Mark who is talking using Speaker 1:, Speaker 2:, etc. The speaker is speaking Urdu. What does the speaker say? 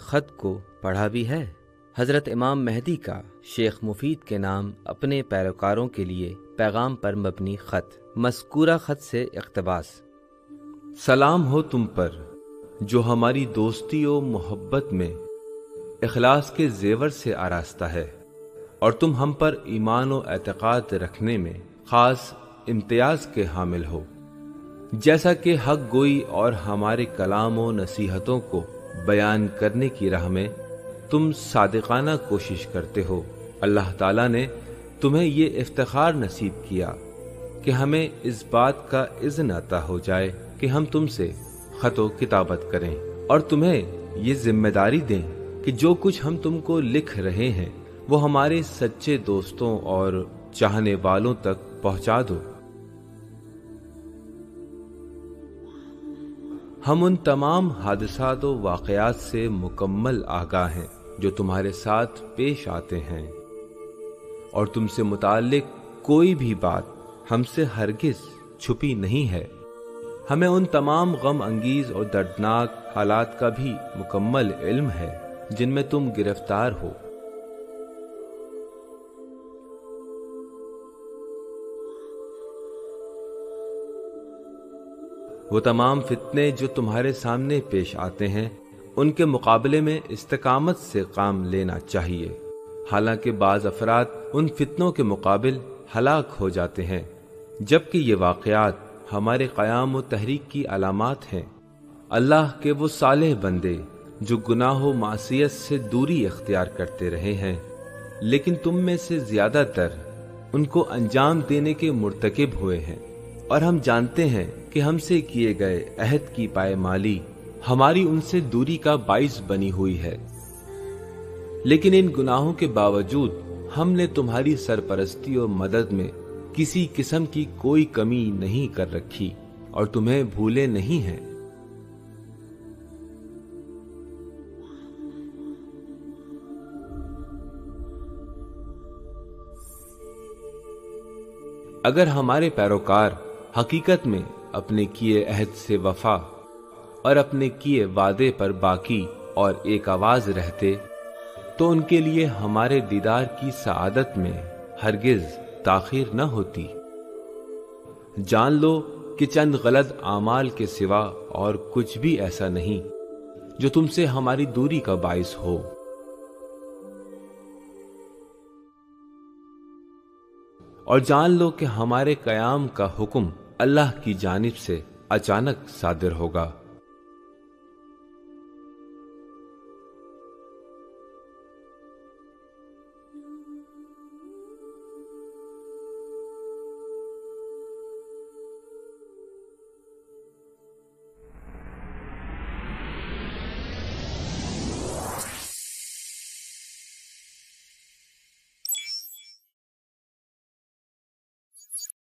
Speaker 1: خط کو پڑھا بھی ہے؟ حضرت امام مہدی کا شیخ مفید کے نام اپنے پیروکاروں کے لیے پیغام پر مبنی خط، مذکورہ خط سے اقتباس۔
Speaker 2: سلام ہو تم پر جو ہماری دوستی و محبت میں اخلاص کے زیور سے آراستہ ہے، اور تم ہم پر ایمان و اعتقاد رکھنے میں خاص امتیاز کے حامل ہو، جیسا کہ حق گوئی اور ہمارے کلام و نصیحتوں کو بیان کرنے کی راہ میں تم صادقانہ کوشش کرتے ہو۔ اللہ تعالیٰ نے تمہیں یہ افتخار نصیب کیا کہ ہمیں اس بات کا اذن عطا ہو جائے کہ ہم تم سے خط و کتابت کریں، اور تمہیں یہ ذمہ داری دیں کہ جو کچھ ہم تم کو لکھ رہے ہیں وہ ہمارے سچے دوستوں اور چاہنے والوں تک پہنچا دو۔ ہم ان تمام حادثات و واقعات سے مکمل آگاہ ہیں جو تمہارے ساتھ پیش آتے ہیں، اور تم سے متعلق کوئی بھی بات ہم سے ہرگز چھپی نہیں ہے۔ ہمیں ان تمام غم انگیز اور دردناک حالات کا بھی مکمل علم ہے جن میں تم گرفتار ہو۔ وہ تمام فتنے جو تمہارے سامنے پیش آتے ہیں ان کے مقابلے میں استقامت سے کام لینا چاہیے، حالانکہ بعض افراد ان فتنوں کے مقابل ہلاک ہو جاتے ہیں، جبکہ یہ واقعات ہمارے قیام و تحریک کی علامات ہیں۔ اللہ کے وہ صالح بندے جو گناہ و معصیت سے دوری اختیار کرتے رہے ہیں، لیکن تم میں سے زیادہ تر ان کو انجام دینے کے مرتکب ہوئے ہیں، اور ہم جانتے ہیں کہ ہم سے کیے گئے عہد کی پائمالی ہماری ان سے دوری کا باعث بنی ہوئی ہے، لیکن ان گناہوں کے باوجود ہم نے تمہاری سرپرستی اور مدد میں کسی قسم کی کوئی کمی نہیں کر رکھی اور تمہیں بھولے نہیں ہیں۔ اگر ہمارے پیروکار حقیقت میں اپنے کیے عہد سے وفا اور اپنے کیے وعدے پر باقی اور ایک آواز رہتے تو ان کے لیے ہمارے دیدار کی سعادت میں ہرگز تاخیر نہ ہوتی۔ جان لو کہ چند غلط اعمال کے سوا اور کچھ بھی ایسا نہیں جو تم سے ہماری دوری کا باعث ہو۔ اور جان لو کہ ہمارے قیام کا حکم اللہ کی جانب سے اچانک صادر ہوگا،